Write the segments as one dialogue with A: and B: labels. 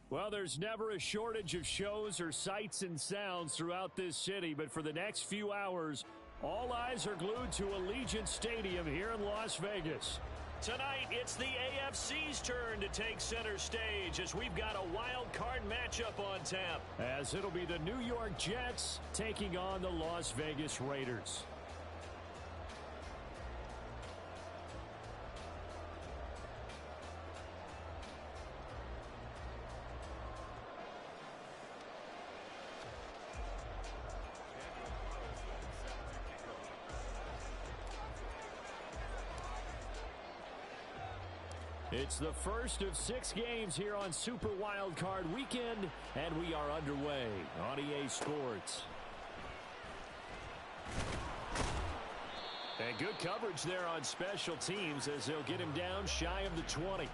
A: Well, there's never a shortage of shows or sights and sounds throughout this city, but for the next few hours, all eyes are glued to Allegiant Stadium here in Las Vegas. Tonight, it's the AFC's turn to take center stage as we've got a wild card matchup on tap. As it'll be the New York Jets taking on the Las Vegas Raiders. It's the first of 6 games here on Super Wildcard Weekend, and we are underway on EA Sports. And good coverage there on special teams as they'll get him down shy of the 20.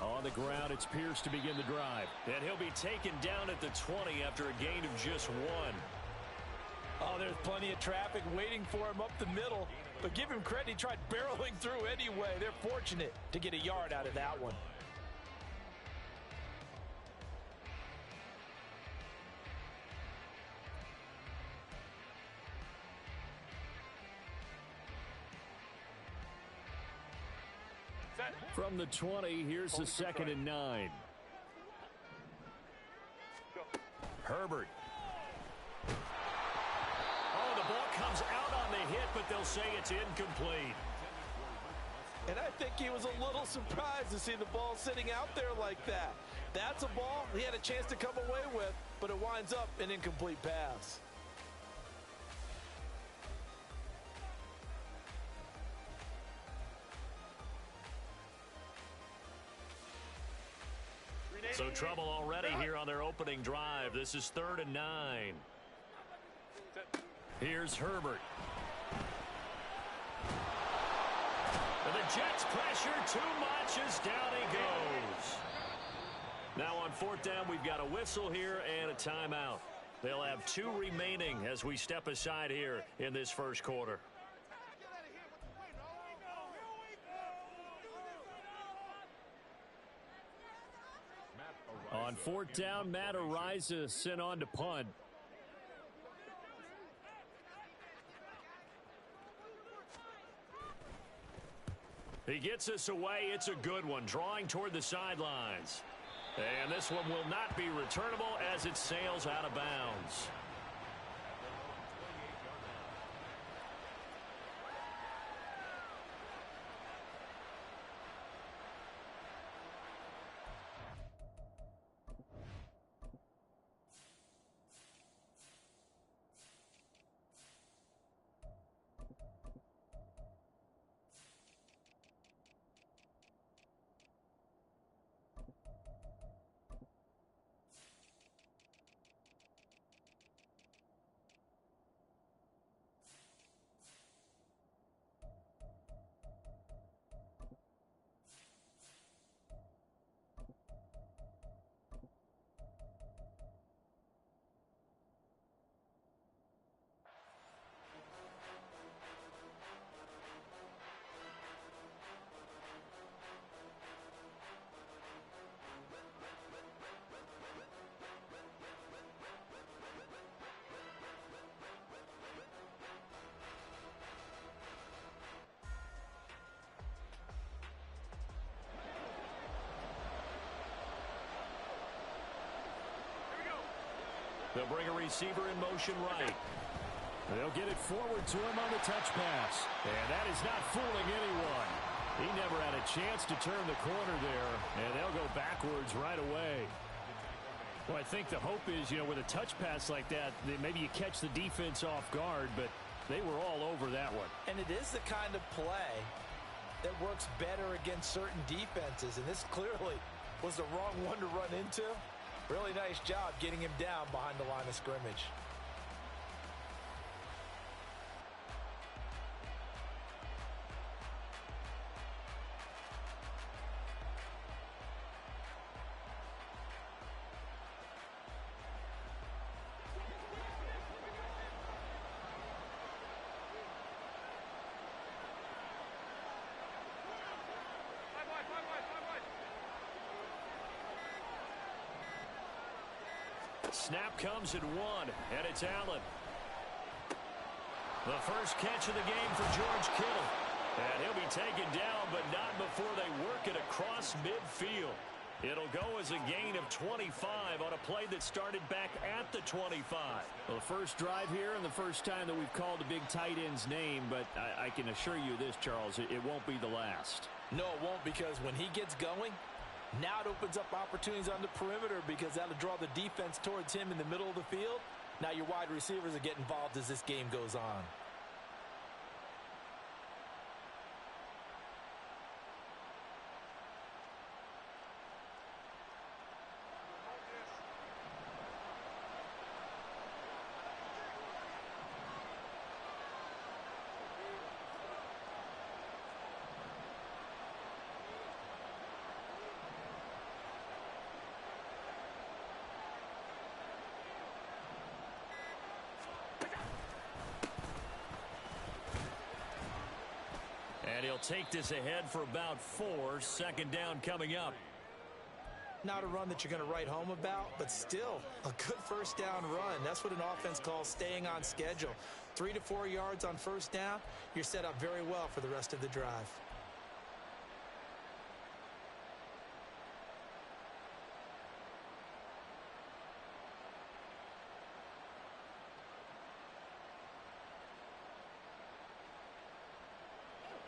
A: On the ground, it's Pierce to begin the drive. And he'll be taken down at the 20 after a gain of just 1.
B: Oh, there's plenty of traffic waiting for him up the middle. But give him credit, he tried barreling through anyway. They're fortunate to get a yard out of that one.
A: From the 20, here's the 2nd and 9. Herbert. Oh, the ball comes out on the hit, but they'll say it's incomplete.
B: And I think he was a little surprised to see the ball sitting out there like that. That's a ball he had a chance to come away with, but it winds up an incomplete pass.
A: So trouble already here on their opening drive. This is 3rd and 9. Here's Herbert. And the Jets pressure too much as down he goes. Now on 4th down, we've got a whistle here and a timeout. They'll have 2 remaining as we step aside here in this first quarter. On 4th down, Matt Ariza sent on to punt. He gets us away. It's a good one, drawing toward the sidelines. And this one will not be returnable as it sails out of bounds. They'll bring a receiver in motion right. They'll get it forward to him on the touch pass. And that is not fooling anyone. He never had a chance to turn the corner there, and they'll go backwards right away.
C: Well, I think the hope is, with a touch pass like that, maybe you catch the defense off guard, but
A: They were all over that one.
B: And it is the kind of play that works better against certain defenses, and this clearly was the wrong one to run into. Really nice job getting him down behind the line of scrimmage.
A: Snap comes at 1, and it's Allen. The first catch of the game for George Kittle. And he'll be taken down, but not before they work it across midfield. It'll go as a gain of 25 on a play that started back at the 25.
C: Well, the first drive here and the first time that we've called a big tight end's name, but I can assure you this, Charles, it won't be the last.
B: No, it won't, because when he gets going, now it opens up opportunities on the perimeter because that'll draw the defense towards him in the middle of the field. Now your wide receivers are getting involved as this game goes on.
A: And he'll take this ahead for about 4. Second down coming up.
B: Not a run that you're going to write home about, but still a good first down run. That's what an offense calls staying on schedule. 3 to 4 yards on first down, you're set up very well for the rest of the drive.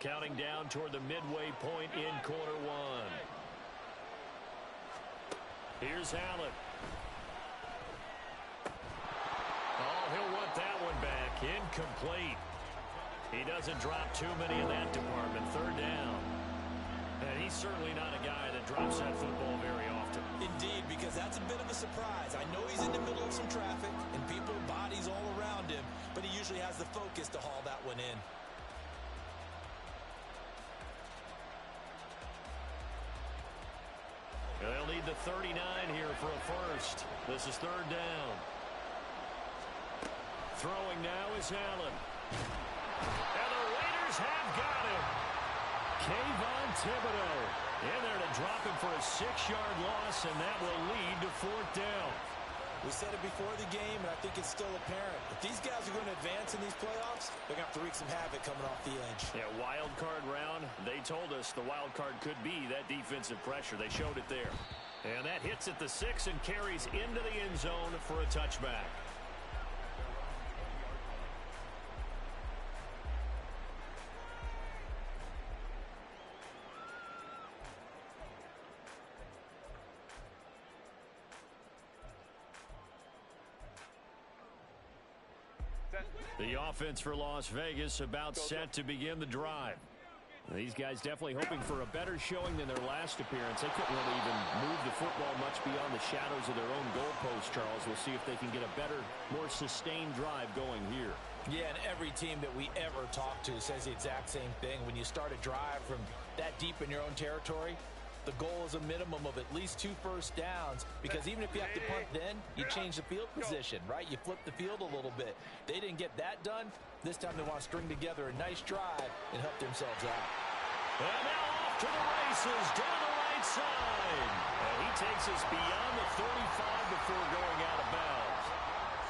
A: Counting down toward the midway point in quarter 1. Here's Allen. Oh, he'll want that one back. Incomplete. He doesn't drop too many in that department. Third down. And he's certainly not a guy that drops that football very often.
B: Indeed, because that's a bit of a surprise. I know he's in the middle of some traffic and people, bodies all around him, but he usually has the focus to haul that one in.
A: They'll need the 39 here for a first. This is third down. Throwing now is Allen. And the Raiders have got him. Kayvon Thibodeau in there to drop him for a 6-yard loss, and that will lead to fourth down.
B: We said it before the game, and I think it's still apparent. If these guys are going to advance in these playoffs, they're going to have to wreak some havoc coming off the edge.
A: Yeah, wild card round. They told us the wild card could be that defensive pressure. They showed it there. And that hits at the 6 and carries into the end zone for a touchback. The offense for Las Vegas about set to begin the drive. These guys definitely hoping for a better showing than their last appearance. They couldn't really even move the football much beyond the shadows of their own goalpost, Charles. We'll see if they can get a better, more sustained drive going here.
B: Yeah, and every team that we ever talk to says the exact same thing. When you start a drive from that deep in your own territory, the goal is a minimum of at least 2 first downs, because even if you have to punt then, you change the field position, right? You flip the field a little bit. They didn't get that done. This time they want to string together a nice drive and help themselves out.
A: And now off to the races down the right side. And he takes us beyond the 35 before going out of bounds.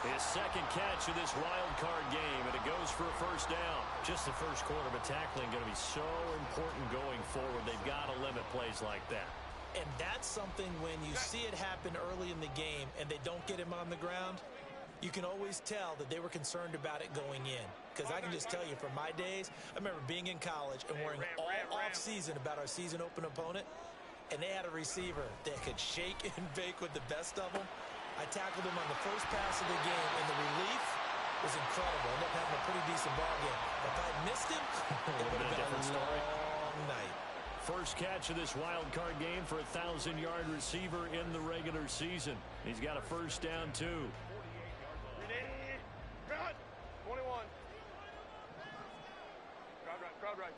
A: His second catch of this wild card game, and it goes for a first down. Just the first quarter, but tackling going to be so important going forward. They've got to limit plays like that.
B: And that's something when you see it happen early in the game and they don't get him on the ground, you can always tell that they were concerned about it going in. Because I can just tell you from my days, I remember being in college and worrying all off-season about our season open opponent, and they had a receiver that could shake and bake with the best of them. I tackled him on the first pass of the game, and the relief was incredible. Ended up having a pretty decent ball game. If I had missed him, it would have been a long night.
A: First catch of this wild card game for a 1,000-yard receiver in the regular season. He's got a first down, too.
D: 21. Crowd right.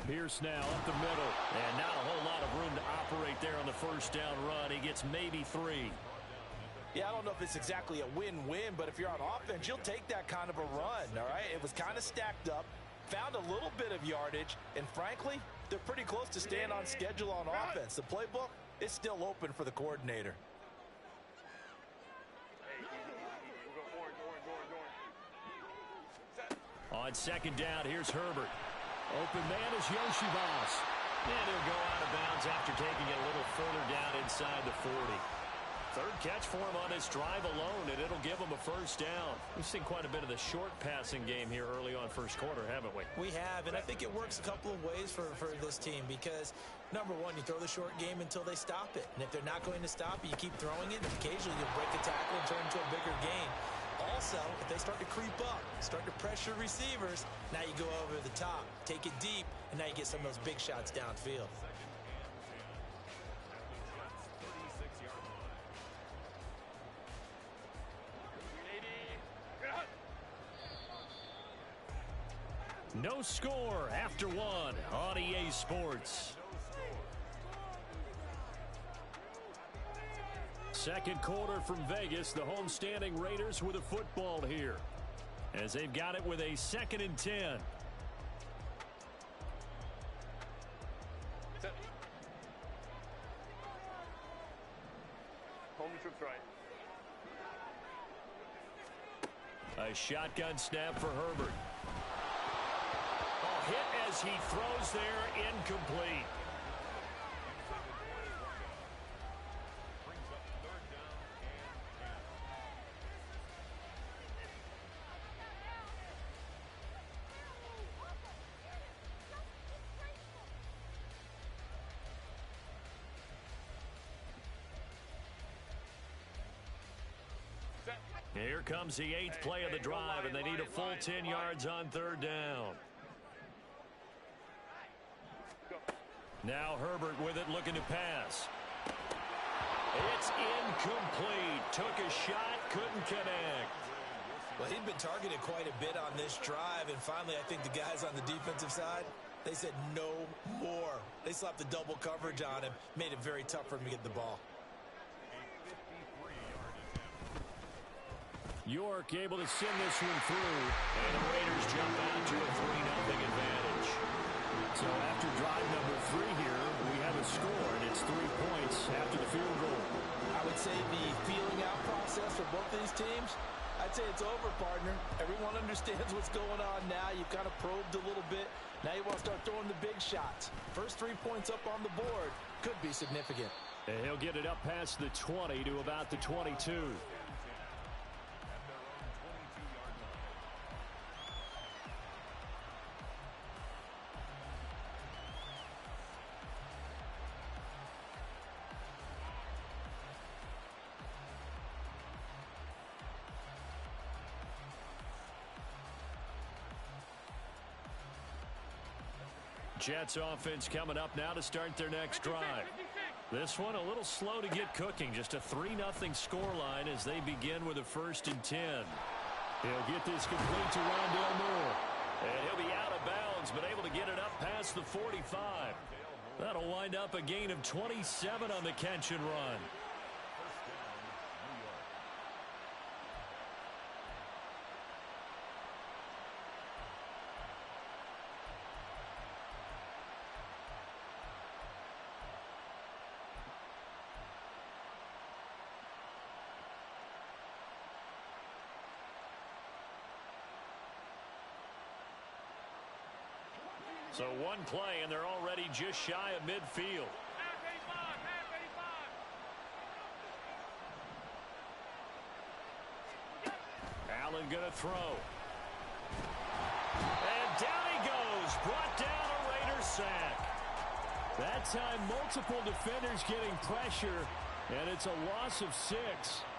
A: Pierce now up the middle. And not a whole lot of room to operate there on the first down run. He gets maybe 3.
B: Yeah, I don't know if it's exactly a win-win, but if you're on offense, you'll take that kind of a run, all right? It was kind of stacked up, found a little bit of yardage, and frankly, they're pretty close to staying on schedule on offense. The playbook is still open for the coordinator.
A: On second down, here's Herbert. Open man is Yoshibas. And he'll go out of bounds after taking it a little further down inside the 40. Third catch for him on this drive alone, and it'll give him a first down. We've seen quite a bit of the short passing game here early on first quarter, haven't we?
B: We have, and I think it works a couple of ways for this team because, number one, you throw the short game until they stop it. And if they're not going to stop it, you keep throwing it, and occasionally you'll break a tackle and turn into a bigger gain. Also, if they start to creep up, start to pressure receivers, now you go over the top, take it deep, and now you get some of those big shots downfield.
A: No score after 1 on EA Sports. Second quarter from Vegas. The homestanding Raiders with a football here as they've got it with a 2nd and 10.
D: Home trips right.
A: A shotgun snap for Herbert. Oh, hit as he throws there, incomplete. Here comes the 8th play of the drive, and they need a full 10 yards on third down. Now Herbert with it, looking to pass. It's incomplete. Took a shot, couldn't connect.
B: Well, he'd been targeted quite a bit on this drive, and finally I think the guys on the defensive side, they said no more. They slapped the double coverage on him, made it very tough for him to get the ball.
A: York able to send this one through, and the Raiders jump out to a 3-0 advantage. So after drive number 3 here, we have a score, and it's 3 points after the field goal.
B: I would say the feeling out process for both these teams, I'd say it's over, partner. Everyone understands what's going on now. You've kind of probed a little bit. Now you want to start throwing the big shots. First 3 points up on the board could be significant.
A: And he'll get it up past the 20 to about the 22. Jets offense coming up now to start their next drive. This one a little slow to get cooking. Just a 3-0 scoreline as they begin with a 1st and 10. He'll get this complete to Rondale Moore. And he'll be out of bounds, but able to get it up past the 45. That'll wind up a gain of 27 on the catch and run. So one play, and they're already just shy of midfield. Allen going to throw. And down he goes. Brought down a Raider sack. That time, multiple defenders getting pressure. And it's a loss of 6.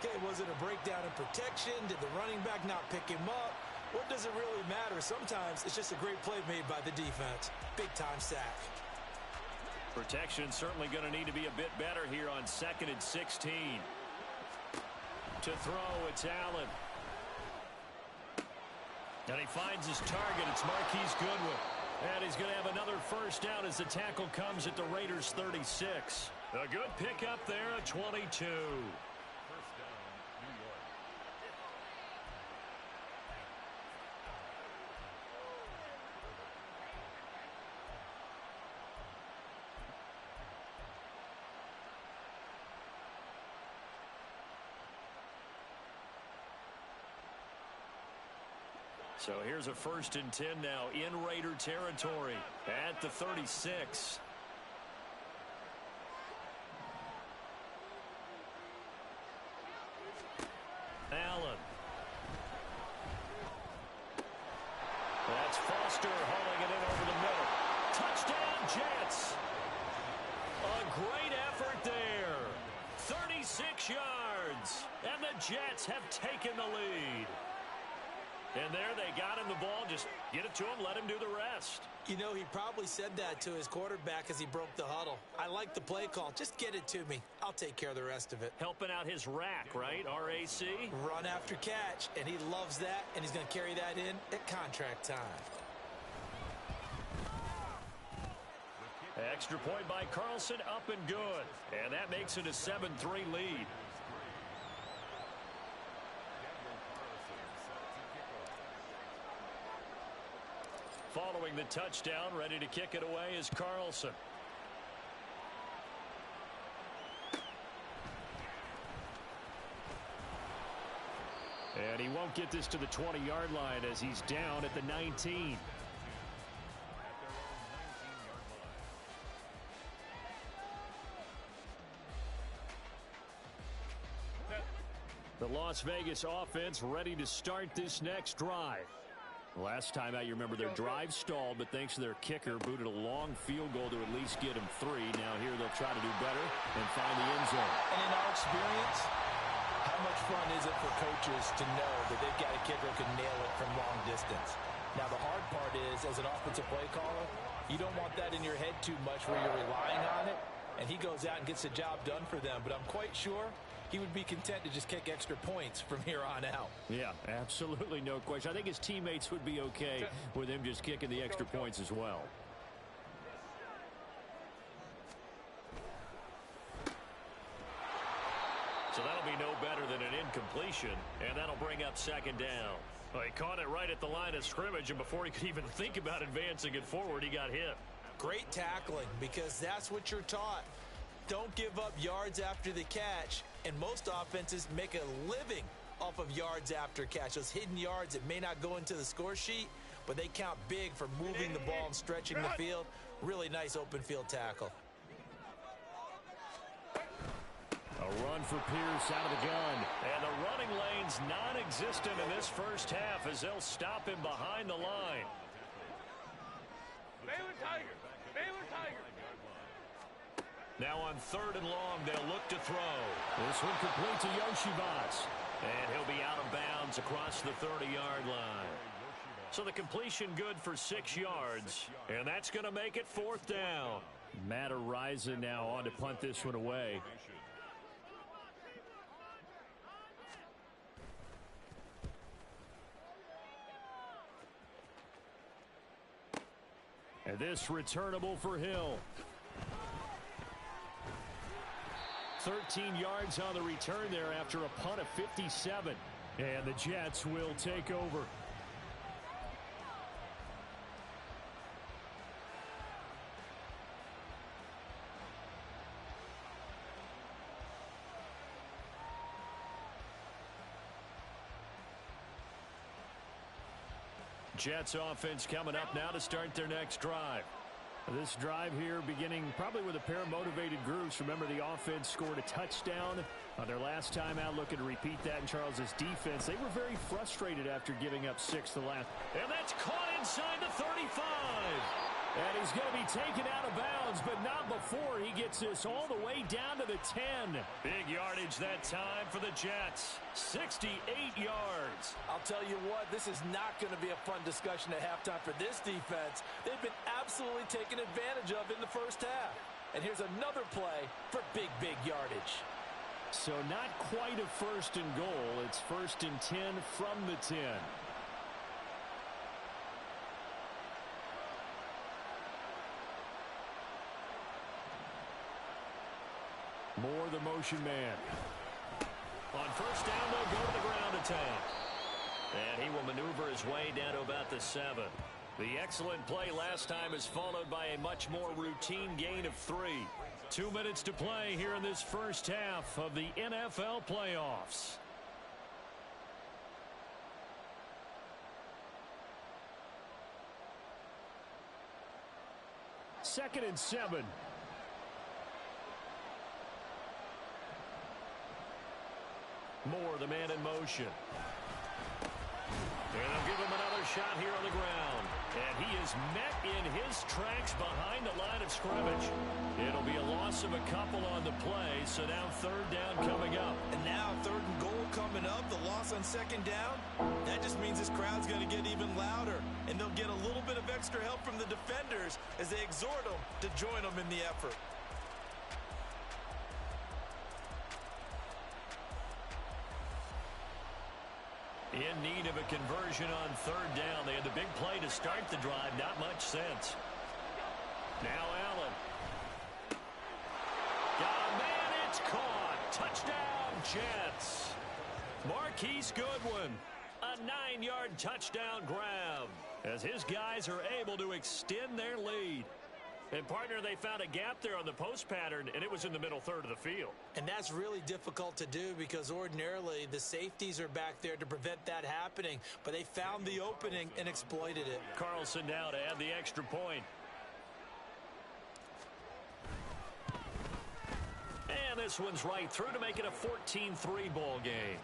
B: Okay, was it a breakdown in protection? Did the running back not pick him up? What does it really matter? Sometimes it's just a great play made by the defense. Big-time sack.
A: Protection certainly going to need to be a bit better here on 2nd and 16. To throw, it's Allen. And he finds his target. It's Marquise Goodwin. And he's going to have another first down as the tackle comes at the Raiders' 36. A good pickup there at 22. So here's a 1st and 10 now in Raider territory at the 36. Allen. That's Foster hauling it in over the middle. Touchdown, Jets. A great effort there. 36 yards. And the Jets have taken the lead. And there they got him the ball. Just get it to him, let him do the rest.
B: You know, he probably said that to his quarterback as he broke the huddle. I like the play call. Just get it to me. I'll take care of the rest of it.
A: Helping out his rack, right? RAC?
B: Run after catch, and he loves that, and he's going to carry that in at contract time.
A: Extra point by Carlson, up and good. And that makes it a 7-3 lead. Following the touchdown, ready to kick it away is Carlson. And he won't get this to the 20-yard line as he's down at the 19. The Las Vegas offense ready to start this next drive. Last time out, you remember their drive stalled, but thanks to their kicker, booted a long field goal to at least get him 3. Now here they'll try to do better and find the end zone.
B: And in our experience, how much fun is it for coaches to know that they've got a kicker who can nail it from long distance? Now, the hard part is, as an offensive play caller, you don't want that in your head too much where you're relying on it, and he goes out and gets the job done for them. But I'm quite sure he would be content to just kick extra points from here on out.
A: Yeah, absolutely no question. I think his teammates would be okay with him just kicking the extra points as well. So that'll be no better than an incompletion, and that'll bring up 2nd down. Well, he caught it right at the line of scrimmage, and before he could even think about advancing it forward, he got hit.
B: Great tackling, because that's what you're taught. Don't give up yards after the catch, and most offenses make a living off of yards after catch. Those hidden yards that may not go into the score sheet, but they count big for moving the ball and stretching the field. Really nice open field tackle.
A: A run for Pierce out of the gun. And the running lane's non-existent in this first half as they'll stop him behind the line.
D: Baylor Tiger. Baylor Tiger.
A: Now on 3rd and long, they'll look to throw. This one complete to Yoshibas. And he'll be out of bounds across the 30-yard line. So the completion good for 6 yards. And that's going to make it 4th down. Matt Ariza now on to punt this one away. And this returnable for Hill. 13 yards on the return there after a punt of 57. And the Jets will take over. Jets offense coming up now to start their next drive. This drive here beginning probably with a pair of motivated groups. Remember, the offense scored a touchdown on their last time out, looking to repeat that in Charles's defense. They were very frustrated after giving up 6 the last. And that's caught inside the 35. And he's going to be taken out of bounds, but not before he gets this all the way down to the 10. Big yardage that time for the Jets. 68 yards.
B: I'll tell you what, this is not going to be a fun discussion at halftime for this defense. They've been absolutely taken advantage of in the first half. And here's another play for big yardage.
A: So not quite a first and goal. It's first and 10 from the 10. Moore, the motion man. On first down, they'll go to the ground attack. And he will maneuver his way down to about the 7. The excellent play last time is followed by a much more routine gain of 3. 2 minutes to play here in this first half of the NFL playoffs. Second and 7. Moore, the man in motion. And they'll give him another shot here on the ground. And he is met in his tracks behind the line of scrimmage. It'll be a loss of a couple on the play, so now third down coming up.
B: And now third and goal coming up, the loss on second down. That just means this crowd's going to get even louder. And they'll get a little bit of extra help from the defenders as they exhort them to join them in the effort.
A: In need of a conversion on third down. They had the big play to start the drive. Not much sense. Now Allen. Got a man. It's caught. Touchdown, Jets. Marquise Goodwin. A 9-yard touchdown grab as his guys are able to extend their lead. And, partner, they found a gap there on the post pattern, and it was in the middle third of the field.
B: And that's really difficult to do because ordinarily the safeties are back there to prevent that happening. But they found the opening and exploited it.
A: Carlson now to add the extra point. And this one's right through to make it a 14-3 ball game.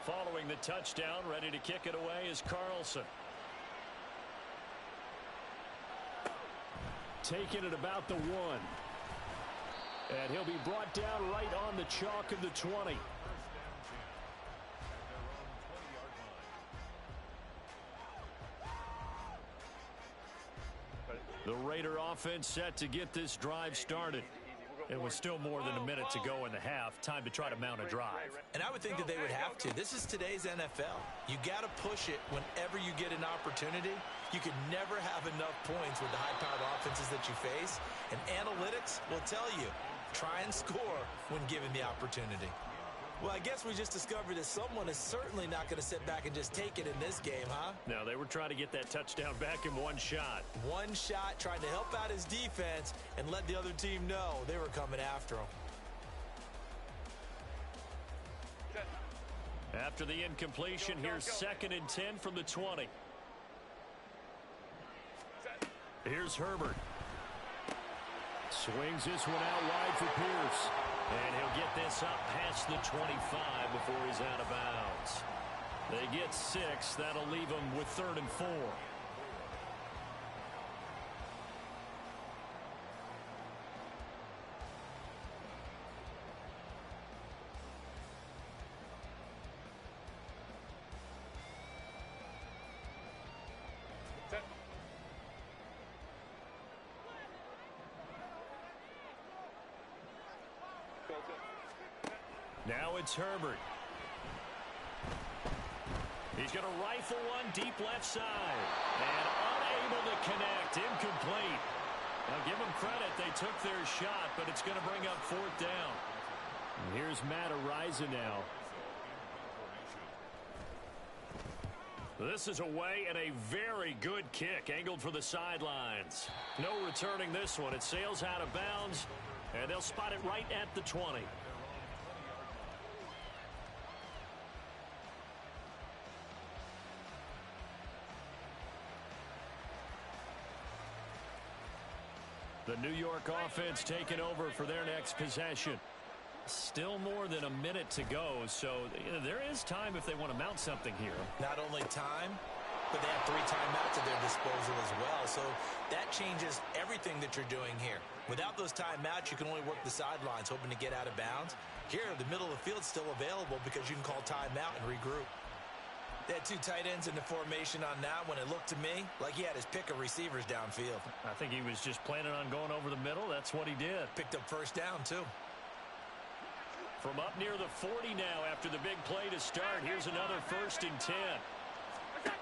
A: Following the touchdown, ready to kick it away is Carlson. Taking it about the 1. And he'll be brought down right on the chalk of the 20. The Raider offense set to get this drive started. It was still more than a minute to go in the half. Time to try to mount a drive.
B: And I would think that they would have to. This is today's NFL. You got to push it whenever you get an opportunity. You could never have enough points with the high-powered offenses that you face. And analytics will tell you, try and score when given the opportunity. Well, I guess we just discovered that someone is certainly not going to sit back and just take it in this game, huh?
A: No, they were trying to get that touchdown back in one shot.
B: One shot, trying to help out his defense and let the other team know they were coming after him.
A: After the incompletion, here's second and 10 from the 20. Here's Herbert. Swings this one out wide for Pierce. And he'll get this up past the 25 before he's out of bounds. They get 6. That'll leave them with third and 4. Now it's Herbert. He's going to rifle one deep left side. And unable to connect. Incomplete. Now give them credit. They took their shot, but it's going to bring up fourth down. And here's Matt Araiza now. This is away and a very good kick. Angled for the sidelines. No returning this one. It sails out of bounds. And they'll spot it right at the 20. The New York offense taking over for their next possession. Still more than a minute to go, so there is time if they want to mount something here.
B: Not only time, but they have 3 timeouts at their disposal as well. So that changes everything that you're doing here. Without those timeouts, you can only work the sidelines, hoping to get out of bounds. Here, the middle of the field is still available because you can call timeout and regroup. They had 2 tight ends in the formation on that one. It looked to me like he had his pick of receivers downfield.
A: I think he was just planning on going over the middle. That's what he did.
B: Picked up first down, too.
A: From up near the 40 now after the big play to start. Here's another 1st and 10.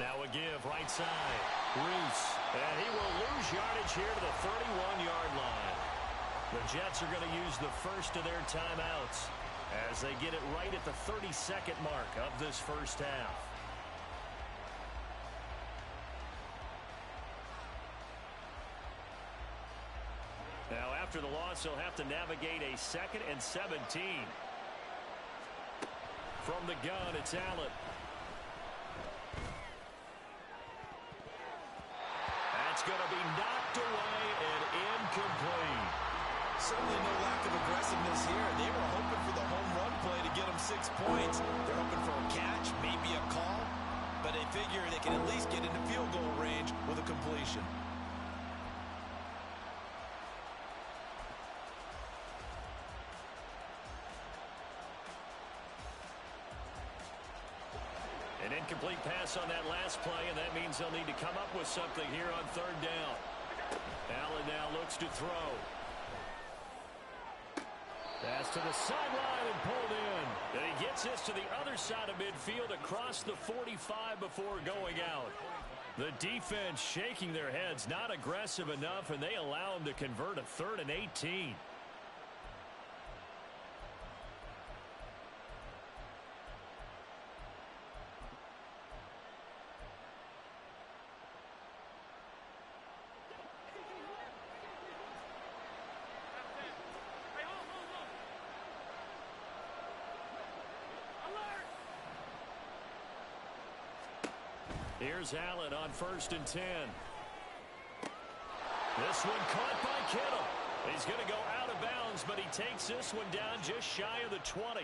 A: Now a give right side. Reese. And he will lose yardage here to the 31-yard line. The Jets are going to use the first of their timeouts as they get it right at the 32nd mark of this first half. Now after the loss, he'll have to navigate a 2nd and 17. From the gun, it's Allen. That's going to be knocked away and incomplete.
B: Certainly no lack of aggressiveness here. They were hoping for the home run play to get them 6 points. They're hoping for a catch, maybe a call, but they figure they can at least get into field goal range with a completion.
A: An incomplete pass on that last play, and that means they'll need to come up with something here on 3rd down. Allen now looks to throw. Pass to the sideline and pulled in. And he gets this to the other side of midfield across the 45 before going out. The defense shaking their heads, not aggressive enough, and they allow him to convert a 3rd and 18. Here's Allen on 1st and 10. This one caught by Kittle. He's going to go out of bounds, but he takes this one down just shy of the 20.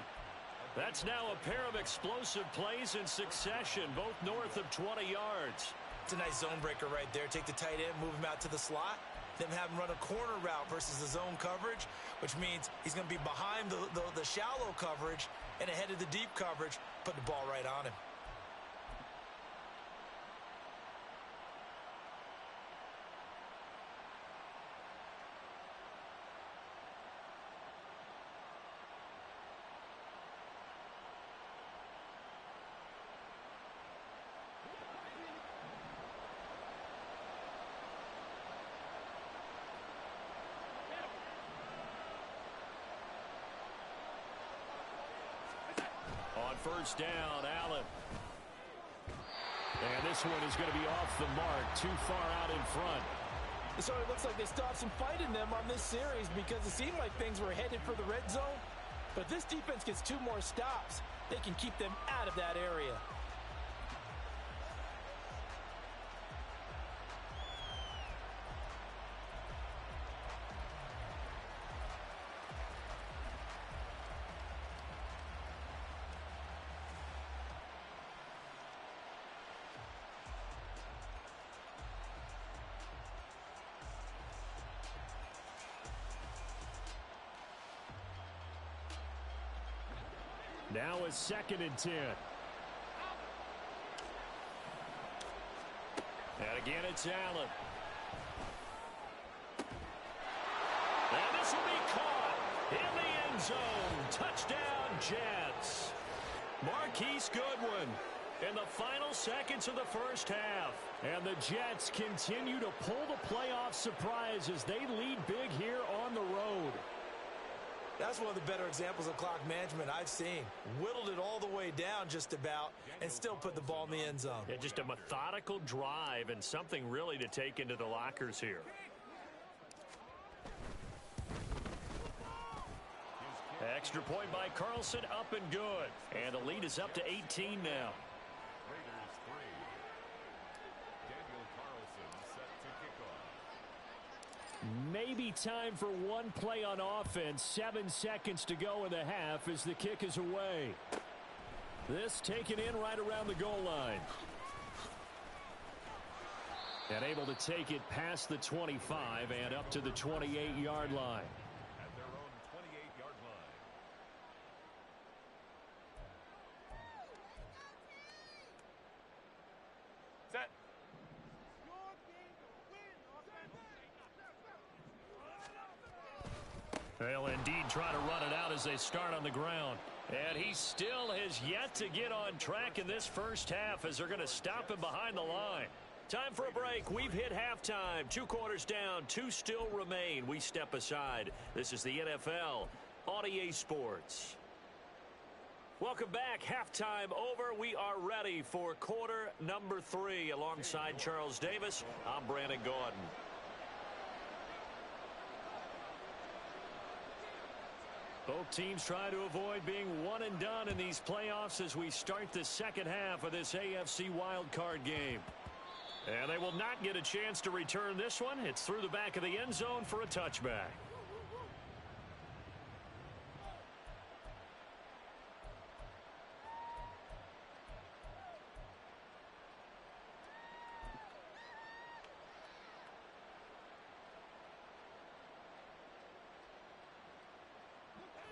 A: That's now a pair of explosive plays in succession, both north of 20 yards.
B: It's a nice zone breaker right there. Take the tight end, move him out to the slot, then have him run a corner route versus the zone coverage, which means he's going to be behind the shallow coverage and ahead of the deep coverage, put the ball right on him.
A: On 1st down, Allen. And this one is going to be off the mark, too far out in front.
E: So it looks like they stopped some fight in them on this series because it seemed like things were headed for the red zone. But this defense gets 2 more stops. They can keep them out of that area.
A: Now a 2nd and 10. And again, it's Allen. And this will be caught in the end zone. Touchdown, Jets. Marquise Goodwin in the final seconds of the first half. And the Jets continue to pull the playoff surprise as they lead big here on the road.
B: That's one of the better examples of clock management I've seen. Whittled it all the way down just about and still put the ball in the end zone.
A: Yeah, just a methodical drive and something really to take into the lockers here. Extra point by Carlson, up and good. And the lead is up to 18 now.
F: Raiders 3. Daniel Carlson set to kick off.
A: maybe time for one play on offense. 7 seconds to go in the half as the kick is away. This taken in right around the goal line. And able to take it past the 25 and up to the 28-yard line.
F: At their own 28-yard line.
D: Set.
A: They'll indeed try to run it out as they start on the ground. And he still has yet to get on track in this first half as they're going to stop him behind the line. Time for a break. We've hit halftime. 2 quarters down. 2 still remain. We step aside. This is the NFL on EA Sports. Welcome back. Halftime over. We are ready for quarter number 3. Alongside Charles Davis, I'm Brandon Gordon. Both teams try to avoid being one and done in these playoffs as we start the second half of this AFC Wildcard game. And they will not get a chance to return this one. It's through the back of the end zone for a touchback.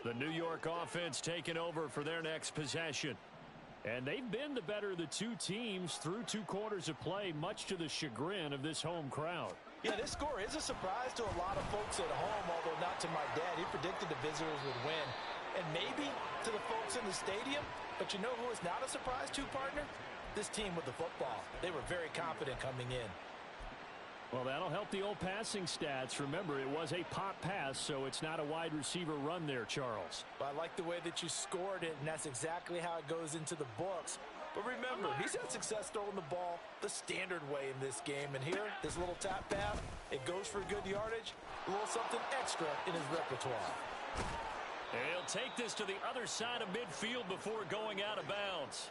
A: The New York offense taking over for their next possession. And they've been the better of the 2 teams through 2 quarters of play, much to the chagrin of this home crowd.
E: Yeah, this score is a surprise to a lot of folks at home, although not to my dad. He predicted the visitors would win. And maybe to the folks in the stadium. But you know who is not a surprise to, partner? This team with the football. They were very confident coming in.
A: Well, that'll help the old passing stats. Remember, it was a pop pass, so it's not a wide receiver run there, Charles.
E: Well, I like the way that you scored it, and that's exactly how it goes into the books. But remember, he's had success throwing the ball the standard way in this game. And here, this little tap pass, it goes for good yardage, a little something extra in his repertoire.
A: And he'll take this to the other side of midfield before going out of bounds.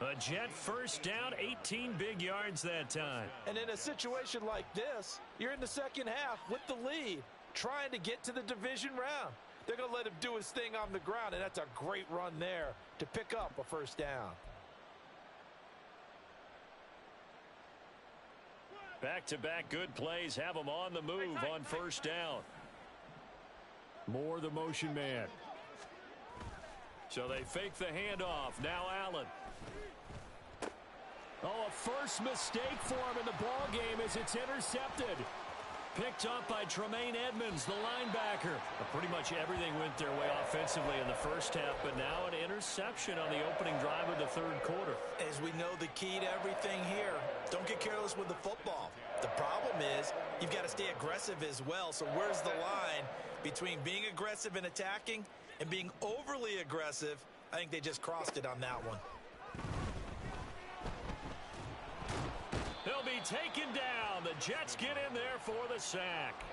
A: A Jet first down, 18 big yards that time.
E: And in a situation like this, you're in the second half with the lead, trying to get to the division round. They're going to let him do his thing on the ground, and that's a great run there to pick up a first down.
A: Back-to-back good plays have them on the move on first down. Moore the motion man. So they fake the handoff. Now Allen. Oh, a first mistake for him in the ball game as it's intercepted. Picked up by Tremaine Edmonds, the linebacker. Pretty much everything went their way offensively in the first half, but now an interception on the opening drive of the third quarter.
E: As we know, the key to everything here, don't get careless with the football. The problem is you've got to stay aggressive as well. So where's the line between being aggressive and attacking and being overly aggressive? I think they just crossed it on that one.
A: He'll be taken down. The Jets get in there for the sack.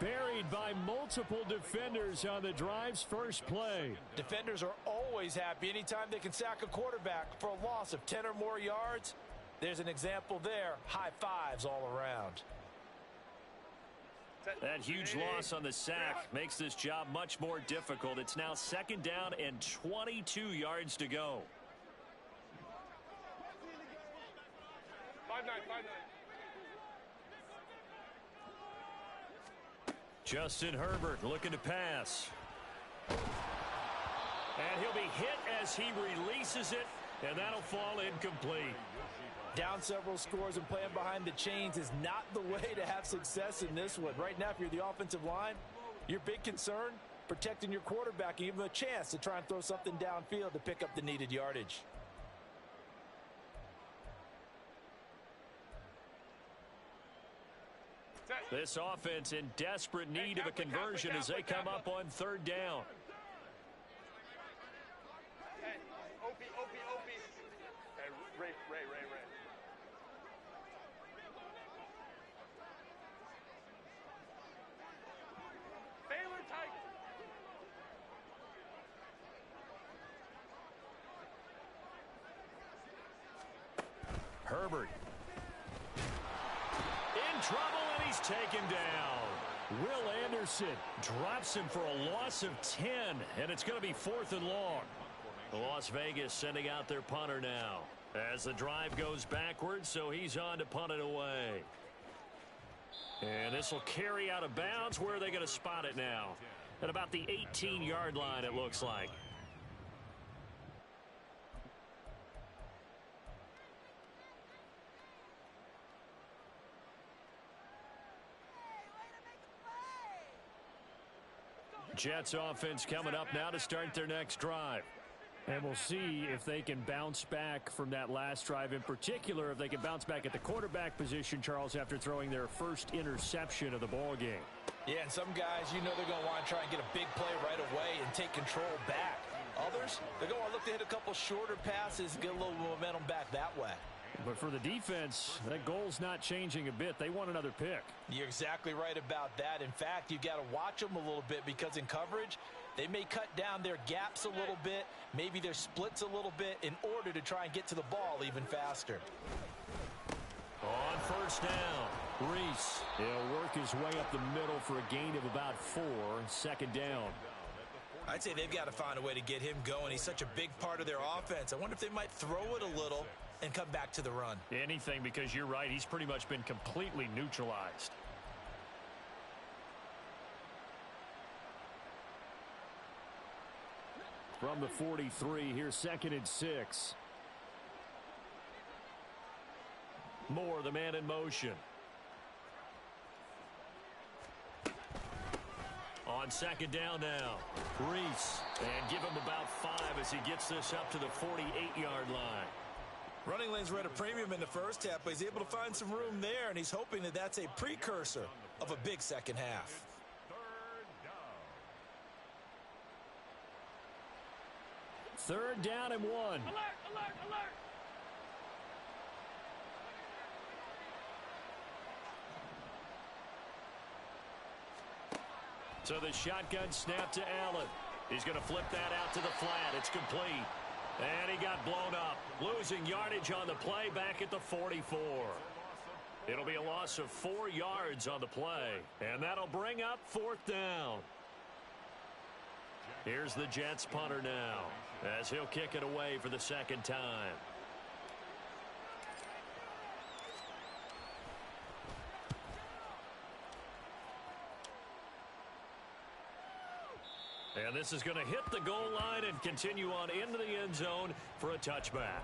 A: Buried by multiple defenders on the drive's first play.
E: Defenders are always happy anytime they can sack a quarterback for a loss of 10 or more yards. There's an example there. High fives all around.
A: That huge loss on the sack makes this job much more difficult. It's now second down and 22 yards to go.
D: 5-9.
A: Justin Herbert looking to pass. And he'll be hit as he releases it, and that'll fall incomplete.
E: Down several scores and playing behind the chains is not the way to have success in this one. Right now, if you're the offensive line, your big concern, protecting your quarterback and give him a chance to try and throw something downfield to pick up the needed yardage.
A: This offense in desperate need of a conversion as they come up on third down.
D: Hey, Opie. Hey, Ray. Baylor Tiger.
A: Herbert. In trouble, and he's taken down. Will Anderson drops him for a loss of 10, and it's going to be 4th and long. Las Vegas sending out their punter now as the drive goes backwards, so he's on to punt it away. And this will carry out of bounds. Where are they going to spot it now? At about the 18-yard line, it looks like. Jets offense coming up now to start their next drive. And we'll see if they can bounce back from that last drive. In particular, if they can bounce back at the quarterback position, Charles, after throwing their first interception of the ball game.
E: Yeah, and some guys, you know they're going to want to try and get a big play right away and take control back. Others, they're going to look to hit a couple shorter passes, get a little momentum back that way.
A: But for the defense, that goal's not changing a bit. They want another pick.
E: You're exactly right about that. In fact, you've got to watch them a little bit because in coverage, they may cut down their gaps a little bit, maybe their splits a little bit in order to try and get to the ball even faster.
A: On first down, Reese. He'll work his way up the middle for a gain of about 4. Second down.
E: I'd say they've got to find a way to get him going. He's such a big part of their offense. I wonder if they might throw it a little and come back to the run.
A: Anything, because you're right. He's pretty much been completely neutralized. From the 43, here's 2nd and 6. Moore, the man in motion. On second down now, Reese. And give him about 5 as he gets this up to the 48-yard line.
E: Running lanes were at a premium in the first half, but he's able to find some room there, and he's hoping that that's a precursor of a big second half.
A: Third down and 1.
D: Alert, alert, alert.
A: So the shotgun snap to Allen. He's going to flip that out to the flat. It's complete. And he got blown up. Losing yardage on the play back at the 44. It'll be a loss of 4 yards on the play. And that'll bring up 4th down. Here's the Jets punter now as he'll kick it away for the second time. And this is going to hit the goal line and continue on into the end zone for a touchback.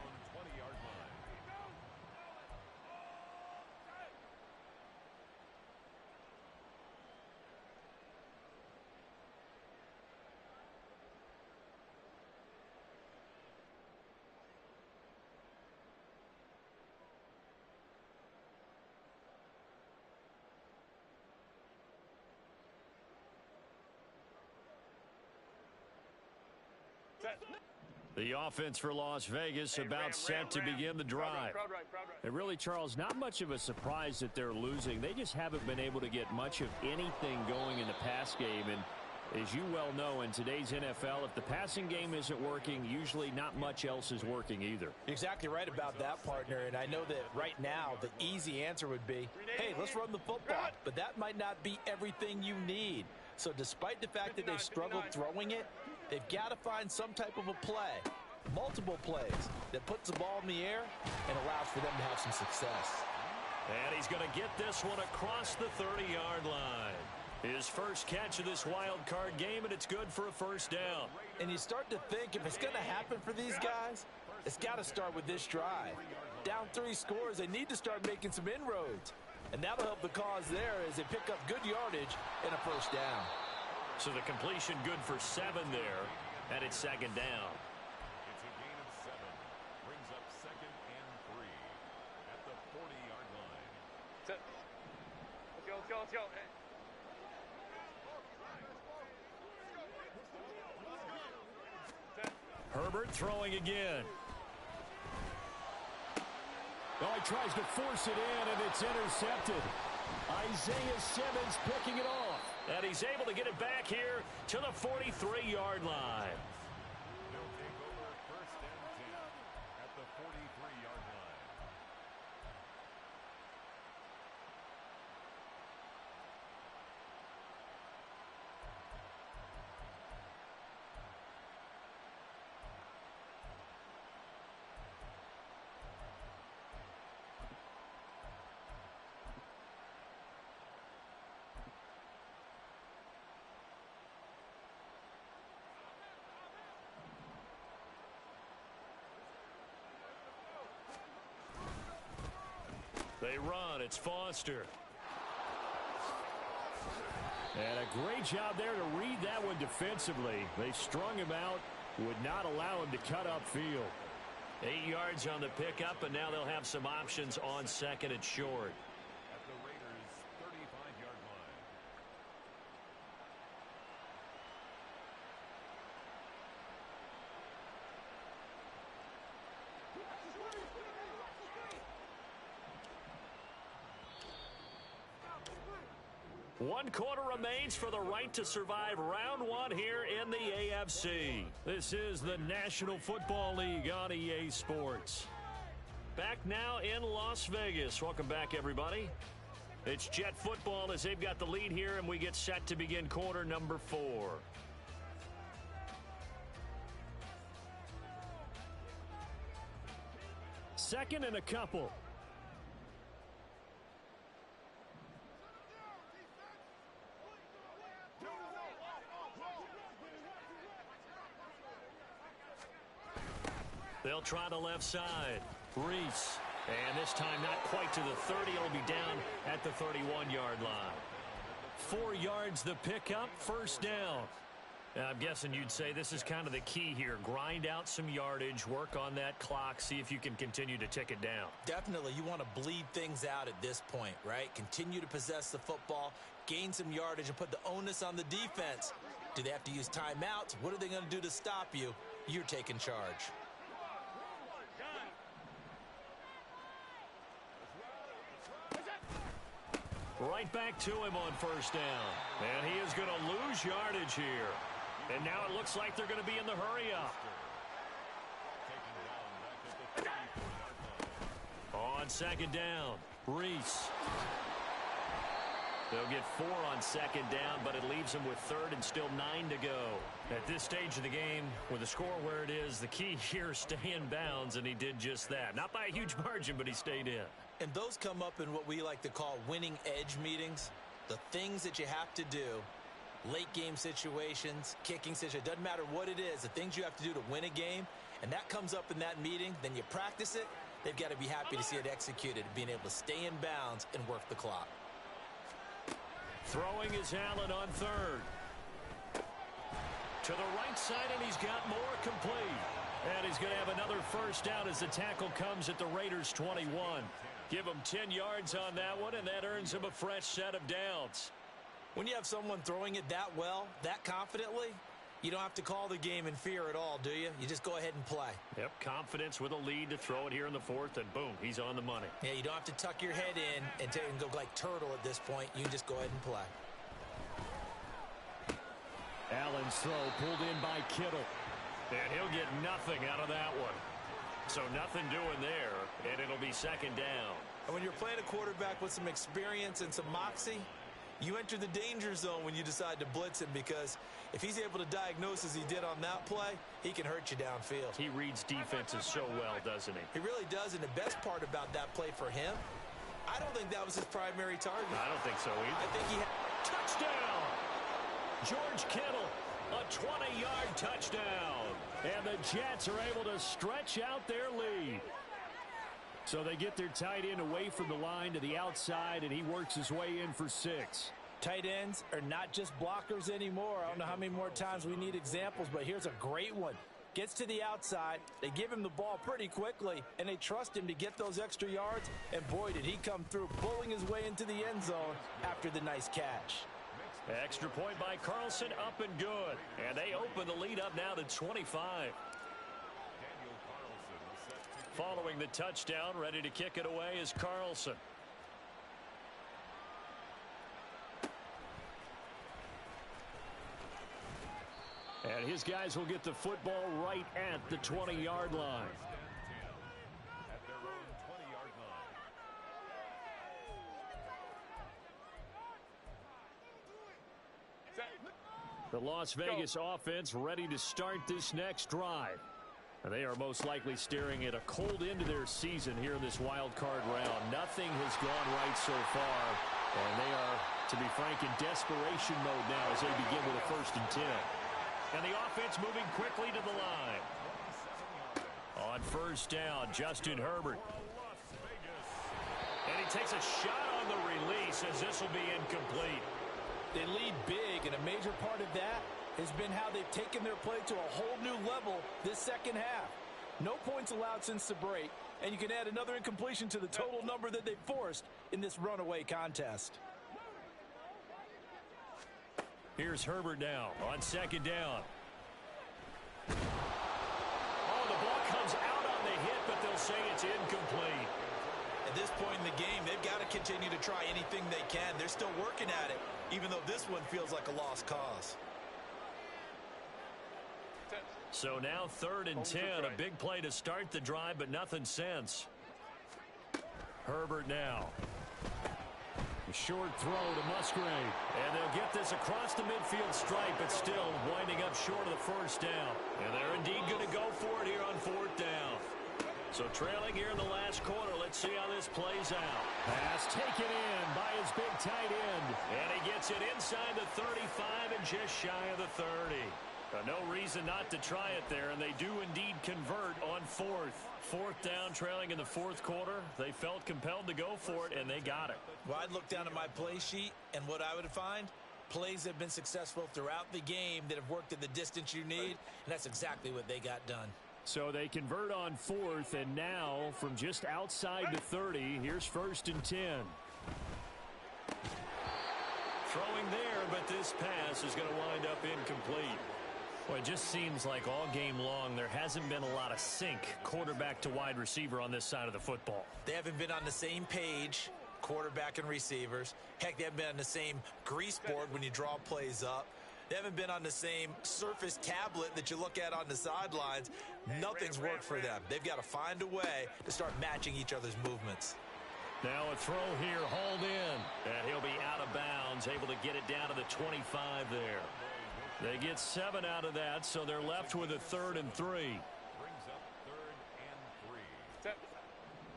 A: The offense for Las Vegas about set to begin the drive.
D: Crowd right.
A: And really, Charles, not much of a surprise that they're losing. They just haven't been able to get much of anything going in the pass game. And as you well know, in today's NFL, if the passing game isn't working, usually not much else is working either.
E: You're exactly right about that, partner. And I know that right now the easy answer would be, hey, let's run the football. But that might not be everything you need. So despite the fact that they've struggled throwing it, they've got to find some type of a play, multiple plays, that puts the ball in the air and allows for them to have some success.
A: And he's going to get this one across the 30-yard line. His first catch of this wild card game, and it's good for a first down.
E: And you start to think if it's going to happen for these guys, it's got to start with this drive. Down 3 scores, they need to start making some inroads. And that'll help the cause there as they pick up good yardage and a first down.
A: So the completion good for 7 there, and it's second down.
F: It's a gain of 7. Brings up 2nd and 3 at the 40-yard line.
D: Set. Let's go. Hey.
A: Herbert throwing again. Oh, he tries to force it in, and it's intercepted. Isaiah Simmons picking it off. And he's able to get it back here to the 43-yard line.
F: They'll take over 1st and 10 at the 43-yard line.
A: They run. It's Foster. And a great job there to read that one defensively. They strung him out, would not allow him to cut upfield. 8 yards on the pickup, and now they'll have some options on second and short.
F: At the Raiders' 35-yard line.
A: One quarter remains for the right to survive round one here in the AFC. This is the National Football League on EA Sports. Back now in Las Vegas. Welcome back, everybody. It's Jet football as they've got the lead here, and we get set to begin quarter number 4. Second and a couple. They'll try the left side. Reese. And this time not quite to the 30. It'll be down at the 31-yard line. 4 yards the pickup. First down. Now, I'm guessing you'd say this is kind of the key here. Grind out some yardage. Work on that clock. See if you can continue to tick it down.
E: Definitely. You want to bleed things out at this point, right? Continue to possess the football. Gain some yardage and put the onus on the defense. Do they have to use timeouts? What are they going to do to stop you? You're taking charge.
A: Right back to him on first down. And he is going to lose yardage here. And now it looks like they're going to be in the hurry-up. On second down, Reese. They'll get 4 on second down, but it leaves them with third and still 9 to go. At this stage of the game, with the score where it is, the key here is stay in bounds, and he did just that. Not by a huge margin, but he stayed in.
E: And those come up in what we like to call winning edge meetings. The things that you have to do, late game situations, kicking situations, doesn't matter what it is, the things you have to do to win a game, and that comes up in that meeting, then you practice it, they've got to be happy to see it executed, being able to stay in bounds and work the clock.
A: Throwing is Allen on third. To the right side, and he's got more complete. And he's going to have another first down as the tackle comes at the Raiders' 21. Give him 10 yards on that one, and that earns him a fresh set of downs.
E: When you have someone throwing it that well, that confidently, you don't have to call the game in fear at all, do you? You just go ahead and play.
A: Yep, confidence with a lead to throw it here in the fourth, and boom, he's on the money.
E: Yeah, you don't have to tuck your head in and go like turtle at this point. You can just go ahead and play.
A: Allen's throw pulled in by Kittle. And he'll get nothing out of that one. So nothing doing there, and it'll be second down.
E: And when you're playing a quarterback with some experience and some moxie, you enter the danger zone when you decide to blitz him, because if he's able to diagnose as he did on that play, he can hurt you downfield.
A: He reads defenses so well, doesn't he?
E: He really does, and the best part about that play for him, I don't think that was his primary target.
A: I don't think so either.
E: I think he had...
A: Touchdown! George Kittle, a 20-yard touchdown. And the Jets are able to stretch out their lead. So they get their tight end away from the line to the outside, and he works his way in for 6.
E: Tight ends are not just blockers anymore. I don't know how many more times we need examples, but here's a great one. Gets to the outside, they give him the ball pretty quickly, and they trust him to get those extra yards, and boy, did he come through, pulling his way into the end zone after the nice catch.
A: Extra point by Carlson, up and good. And they open the lead up now to 25. Following the touchdown, ready to kick it away is Carlson. And his guys will get the football right at the 20-yard line.
F: At their own 20-yard line.
A: The Las Vegas offense ready to start this next drive. And they are most likely staring at a cold end to their season here in this wild card round. Nothing has gone right so far. And they are, to be frank, in desperation mode now as they begin with a 1st and 10. And the offense moving quickly to the line. On first down, Justin Herbert. And he takes a shot on the release as this will be incomplete.
B: They lead big, and a major part of that has been how they've taken their play to a whole new level this second half. No points allowed since the break, and you can add another incompletion to the total number that they've forced in this runaway contest.
A: Here's Herbert now on second down. Oh, the ball comes out on the hit, but they'll say it's incomplete.
E: At this point in the game, they've got to continue to try anything they can. They're still working at it, even though this one feels like a lost cause.
A: So now 3rd and 10, a big play to start the drive, but nothing since. Herbert now. A short throw to Musgrave. And they'll get this across the midfield stripe, but still winding up short of the first down. And they're indeed going to go for it here on 4th down. So trailing here in the last quarter. Let's see how this plays out. Pass taken in by his big tight end. And he gets it inside the 35 and just shy of the 30. No reason not to try it there, and they do indeed convert on 4th. 4th down, trailing in the 4th quarter. They felt compelled to go for it, and they got it.
E: Well, I'd look down at my play sheet, and what I would find, plays have been successful throughout the game that have worked at the distance you need, and that's exactly what they got done.
A: So they convert on 4th, and now from just outside the 30, here's 1st and 10. Throwing there, but this pass is going to wind up incomplete. Well, it just seems like all game long there hasn't been a lot of sync quarterback to wide receiver on this side of the football.
E: They haven't been on the same page, quarterback and receivers. Heck, they haven't been on the same grease board when you draw plays up. They haven't been on the same surface tablet that you look at on the sidelines. Nothing's worked for them. They've got to find a way to start matching each other's movements.
A: Now a throw here, hauled in. And he'll be out of bounds, able to get it down to the 25 there. They get 7 out of that, so they're left with a 3rd and 3.
F: Brings up 3rd and 3.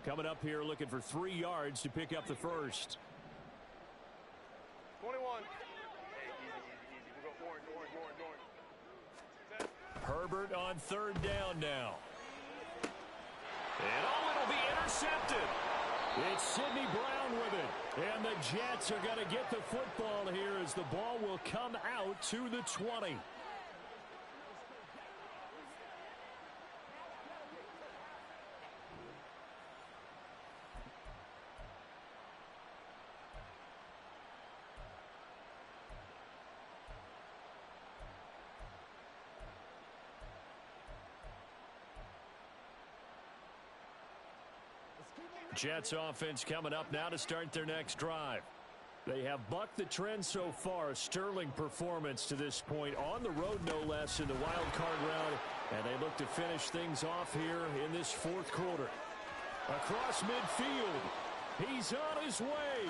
A: Coming up here looking for 3 yards to pick up the first.
D: 21. Hey, easy. We'll go orange.
A: Herbert on 3rd down now. And it'll be intercepted. It's Sidney Brown with it. And the Jets are going to get the football here as the ball will come out to the 20. Jets offense coming up now to start their next drive. They have bucked the trend so far. A sterling performance to this point on the road, no less, in the wild card round. And they look to finish things off here in this 4th quarter. Across midfield. He's on his way.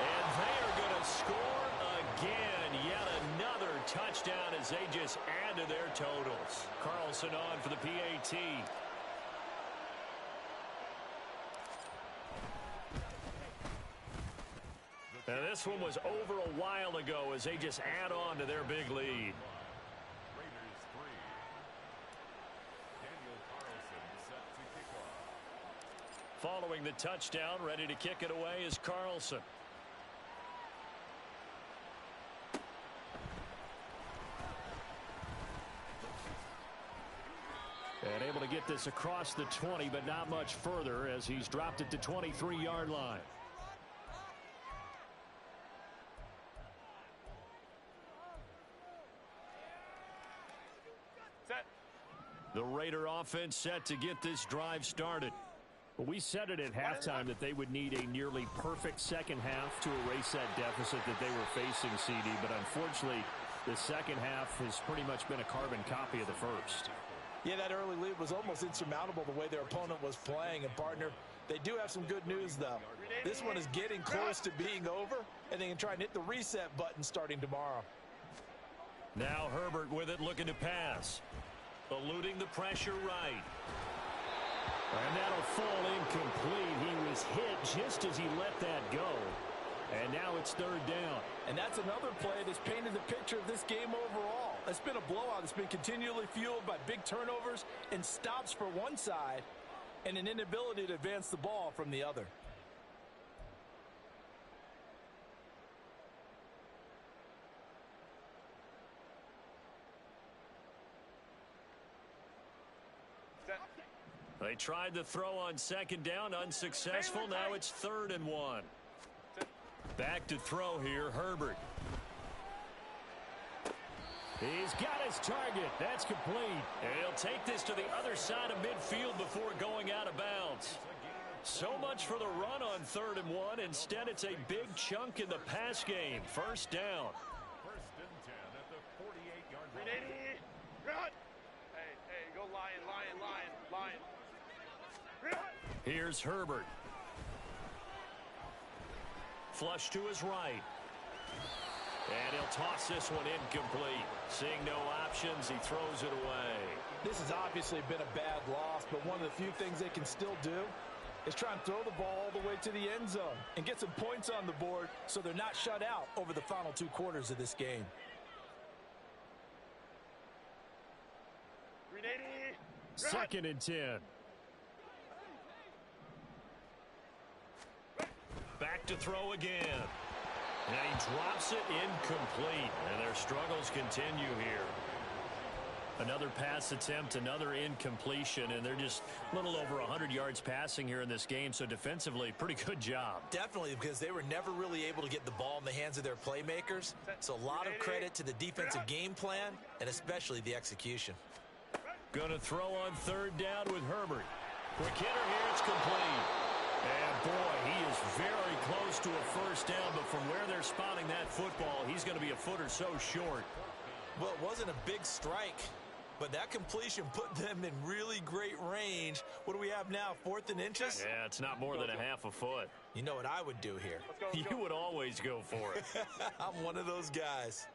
A: And they are going to score again. Yet another touchdown as they just add to their totals. Carlson on for the PAT. Now this one was over a while ago as they just add on to their big lead.
F: Raiders 3. Daniel Carlson set to kick off.
A: Following the touchdown, ready to kick it away is Carlson. And able to get this across the 20, but not much further as he's dropped it to 23-yard line. The Raider offense set to get this drive started. We said it at halftime that they would need a nearly perfect second half to erase that deficit that they were facing, CD. But unfortunately, the second half has pretty much been a carbon copy of the first.
B: Yeah, that early lead was almost insurmountable the way their opponent was playing. And, partner, they do have some good news, though. This one is getting close to being over, and they can try and hit the reset button starting tomorrow.
A: Now Herbert with it, looking to pass. Eluding the pressure right. And that'll fall incomplete. He was hit just as he let that go. And now it's 3rd down.
B: And that's another play that's painted the picture of this game overall. It's been a blowout. It's been continually fueled by big turnovers and stops for one side.
E: and an inability to advance the ball from the other.
A: They tried to throw on second down, unsuccessful. Now it's 3rd and 1. Back to throw here, Herbert. He's got his target. That's complete. And he'll take this to the other side of midfield before going out of bounds. So much for the run on 3rd and 1. Instead, it's a big chunk in the pass game. First down.
F: 1st and 10 at the 48-yard line.
D: Run! Hey, go lion.
A: Here's Herbert. Flush to his right. And he'll toss this one incomplete. Seeing no options, he throws it away.
E: This has obviously been a bad loss, but one of the few things they can still do is try and throw the ball all the way to the end zone and get some points on the board so they're not shut out over the final 2 quarters of this game.
A: Second and 10. Back to throw again. And he drops it incomplete. And their struggles continue here. Another pass attempt, another incompletion, and they're just a little over 100 yards passing here in this game. So defensively, pretty good job.
E: Definitely, because they were never really able to get the ball in the hands of their playmakers. So a lot of credit to the defensive game plan and especially the execution.
A: Going to throw on 3rd down with Herbert. Quick hitter here, it's complete. And boy, he is very close to a first down, but from where they're spotting that football, he's going to be a foot or so short.
E: Well, it wasn't a big strike, but that completion put them in really great range. What do we have now, 4th and inches?
A: Yeah, it's not more than a half a foot.
E: You know what I would do here?
A: You would always go for it.
E: I'm one of those guys.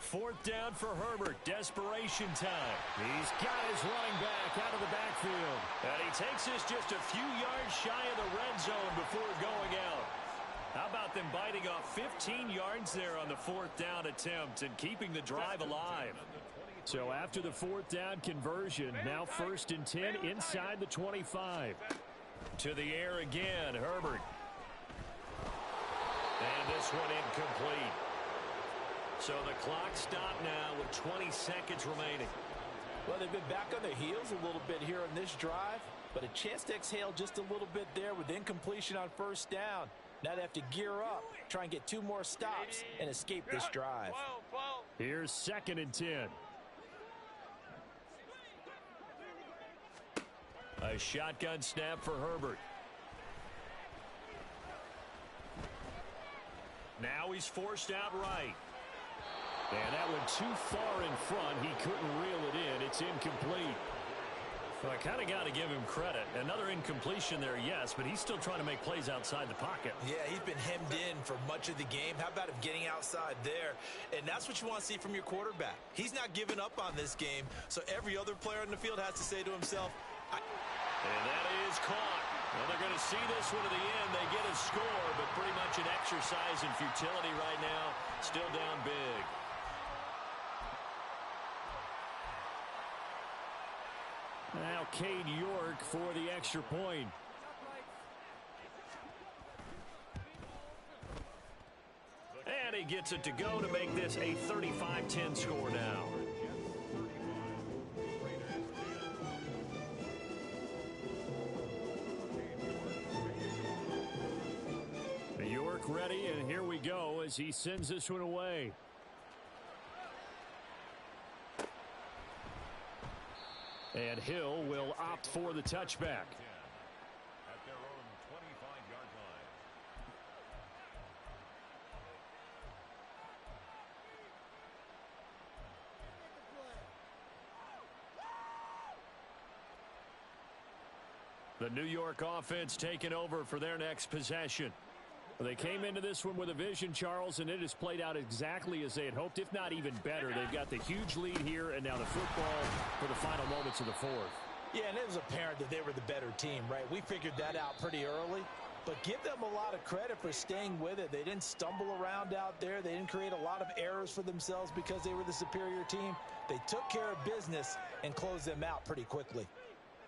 A: 4th down for Herbert. Desperation time. He's got his running back out of the backfield. And he takes this just a few yards shy of the red zone before going out. How about them biting off 15 yards there on the 4th down attempt and keeping the drive alive? So after the 4th down conversion, now 1st and 10 inside the 25. To the air again, Herbert. And this one incomplete. So the clock stopped now with 20 seconds remaining.
E: Well, they've been back on their heels a little bit here on this drive, but a chance to exhale just a little bit there with incompletion on 1st down. Now they have to gear up, try and get 2 more stops, and escape this drive.
A: Here's 2nd and 10. A shotgun snap for Herbert. Now he's forced out right. And that went too far in front. He couldn't reel it in. It's incomplete. Well, I kind of got to give him credit. Another incompletion there, yes, but he's still trying to make plays outside the pocket.
E: Yeah, he's been hemmed in for much of the game. How about him getting outside there? And that's what you want to see from your quarterback. He's not giving up on this game, so every other player in the field has to say to himself,
A: and that is caught. Well, they're going to see this one to the end. They get a score, but pretty much an exercise in futility right now. Still down big. Now Cade York for the extra point. And he gets it to go to make this a 35-10 score now. York ready, and here we go as he sends this one away. And Hill will opt for the touchback.
F: At their own 25-yard line.
A: The New York offense taking over for their next possession. They came into this one with a vision, Charles, and it has played out exactly as they had hoped, if not even better. They've got the huge lead here, and now the football for the final moments of the 4th.
E: Yeah, and it was apparent that they were the better team, right? We figured that out pretty early. but give them a lot of credit for staying with it. They didn't stumble around out there. They didn't create a lot of errors for themselves because they were the superior team. They took care of business and closed them out pretty quickly.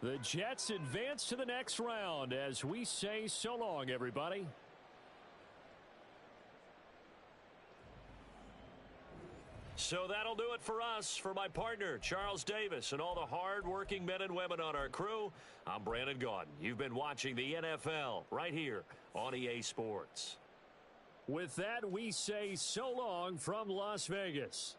A: The Jets advance to the next round as we say so long, everybody.
C: So that'll do it for us. For my partner, Charles Davis, and all the hard-working men and women on our crew, I'm Brandon Gaudin. You've been watching the NFL right here on EA Sports.
A: With that, we say so long from Las Vegas.